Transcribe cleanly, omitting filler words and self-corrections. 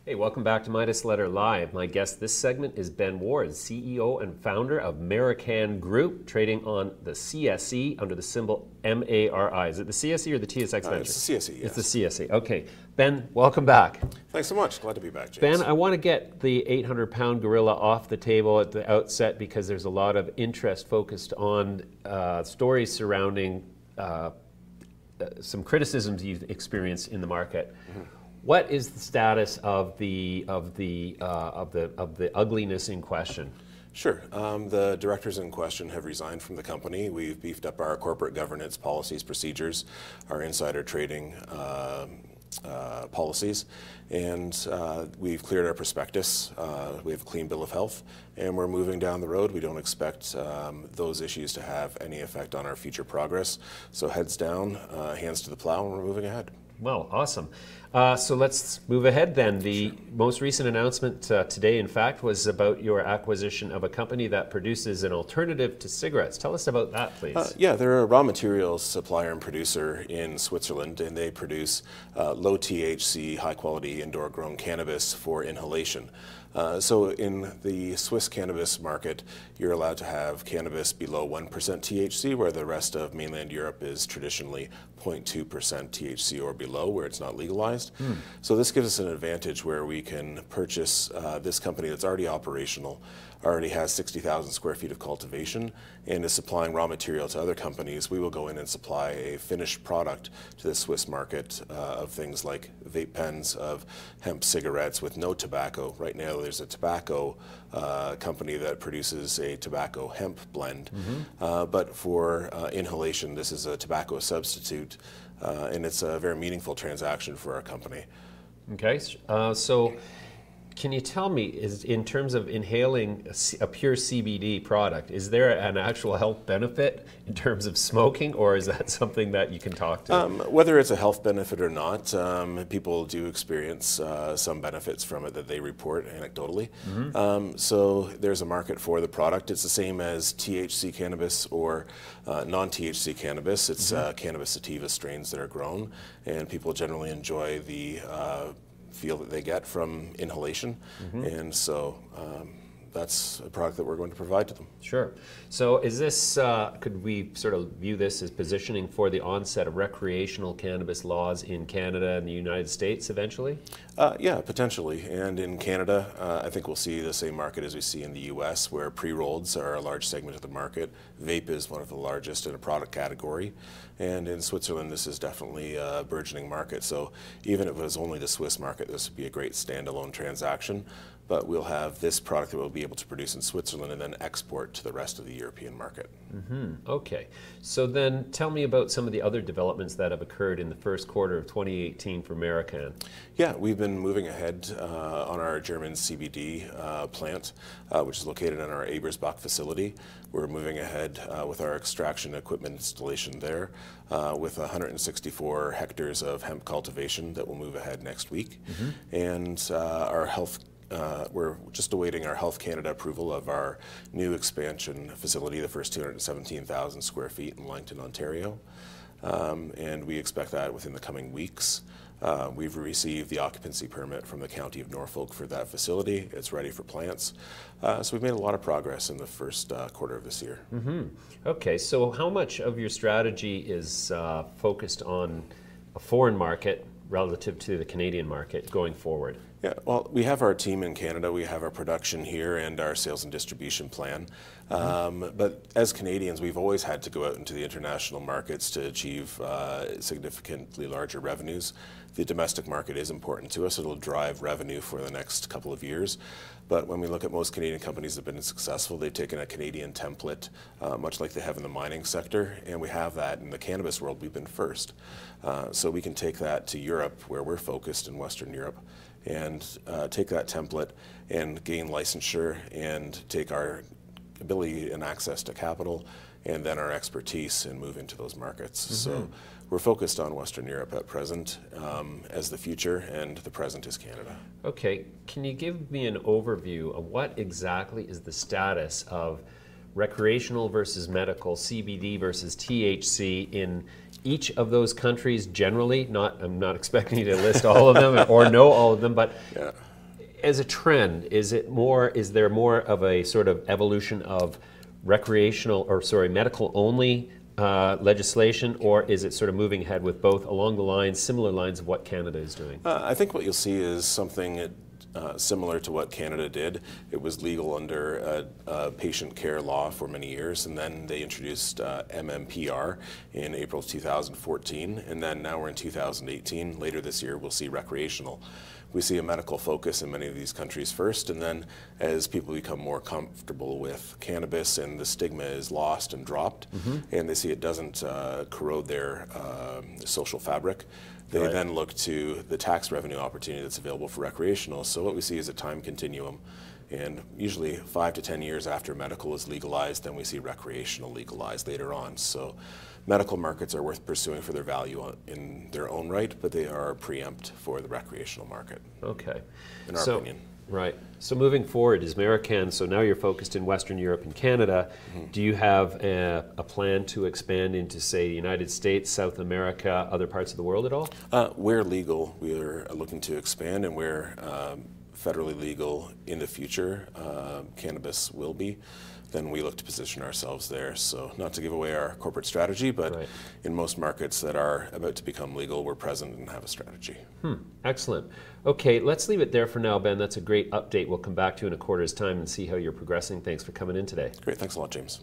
Hey, welcome back to Midas Letter Live. My guest this segment is Ben Ward, CEO and founder of Maricann Group, trading on the CSE under the symbol MARI. Is it the CSE or the TSX Venture? It's the CSE, yes. It's the CSE. Okay. Ben, welcome back. Thanks so much. Glad to be back, James. Ben, I want to get the 800-pound gorilla off the table at the outset because there's a lot of interest focused on stories surrounding some criticisms you've experienced in the market. Mm-hmm. What is the status of the ugliness in question? Sure. The directors in question have resigned from the company. We've beefed up our corporate governance policies, procedures, our insider trading policies, and we've cleared our prospectus. We have a clean bill of health, and we're moving down the road. We don't expect those issues to have any effect on our future progress. So heads down, hands to the plow, and we're moving ahead. Well, awesome. So let's move ahead then. The most recent announcement today, in fact, was about your acquisition of a company that produces an alternative to cigarettes. Tell us about that, please. Yeah, they're a raw materials supplier and producer in Switzerland, and they produce low THC, high quality indoor grown cannabis for inhalation. So in the Swiss cannabis market, you're allowed to have cannabis below 1% THC, where the rest of mainland Europe is traditionally 0.2% THC or below, where it's not legalized. So this gives us an advantage where we can purchase this company that's already operational, already has 60,000 square feet of cultivation, and is supplying raw material to other companies. We will go in and supply a finished product to the Swiss market of things like vape pens, of hemp cigarettes with no tobacco. Right now there's a tobacco company that produces a tobacco hemp blend, but for inhalation this is a tobacco substitute, and it's a very meaningful transaction for our company. Okay, so can you tell me, in terms of inhaling a pure CBD product, is there an actual health benefit in terms of smoking, or is that something that you can talk to? Whether it's a health benefit or not, people do experience some benefits from it that they report anecdotally. So there's a market for the product. It's the same as THC cannabis or non-THC cannabis. It's cannabis sativa strains that are grown, and people generally enjoy the feel that they get from inhalation, and so that's a product that we're going to provide to them. Sure. So is this, could we sort of view this as positioning for the onset of recreational cannabis laws in Canada and the United States eventually? Yeah, potentially. And in Canada, I think we'll see the same market as we see in the US, where pre-rolls are a large segment of the market. Vape is one of the largest in a product category. And in Switzerland, this is definitely a burgeoning market. So even if it was only the Swiss market, this would be a great standalone transaction. But we'll have this product that we'll be able to produce in Switzerland and then export to the rest of the European market. Okay. So then tell me about some of the other developments that have occurred in the first quarter of 2018 for Maricann. Yeah, we've been moving ahead on our German CBD plant, which is located in our Ebersbach facility. We're moving ahead with our extraction equipment installation there with 164 hectares of hemp cultivation that will move ahead next week. And our health we're just awaiting our Health Canada approval of our new expansion facility, the first 217,000 square feet in Langton, Ontario. And we expect that within the coming weeks. We've received the occupancy permit from the County of Norfolk for that facility. It's ready for plants. So we've made a lot of progress in the first quarter of this year. Okay, so how much of your strategy is focused on a foreign market relative to the Canadian market going forward? Yeah, well, we have our team in Canada, we have our production here and our sales and distribution plan. But as Canadians, we've always had to go out into the international markets to achieve significantly larger revenues. The domestic market is important to us. It'll drive revenue for the next couple of years. But when we look at most Canadian companies that have been successful, they've taken a Canadian template, much like they have in the mining sector, and we have that in the cannabis world. We've been first. So we can take that to Europe, where we're focused in Western Europe, and take that template and gain licensure and take our ability and access to capital and then our expertise and move into those markets. So we're focused on Western Europe at present as the future, and the present is Canada. Okay, can you give me an overview of what exactly is the status of recreational versus medical, CBD versus THC in each of those countries generally? I'm not expecting you to list all of them or know all of them, but as a trend, is there more of a sort of evolution of medical only legislation, or is it sort of moving ahead with both along the lines, similar lines of what Canada is doing? I think what you'll see is something similar to what Canada did. It was legal under a patient care law for many years, and then they introduced MMPR in April 2014, and then now we're in 2018. Later this year, we'll see recreational. We see a medical focus in many of these countries first, and then as people become more comfortable with cannabis and the stigma is lost and dropped, and they see it doesn't corrode their social fabric, they then look to the tax revenue opportunity that's available for recreational. So what we see is a time continuum, and usually 5 to 10 years after medical is legalized, then we see recreational legalized later on. So medical markets are worth pursuing for their value in their own right, but they are a preempt for the recreational market. Okay. In our opinion. Right. So moving forward, is Maricann, so now you're focused in Western Europe and Canada. Do you have a plan to expand into, say, the United States, South America, other parts of the world at all? Where legal, we are looking to expand, and where federally legal in the future, cannabis will be, then we look to position ourselves there. So not to give away our corporate strategy, but in most markets that are about to become legal, we're present and have a strategy. Excellent. Okay, let's leave it there for now, Ben. That's a great update. We'll come back to you in a quarter's time and see how you're progressing. Thanks for coming in today. Great. Thanks a lot, James.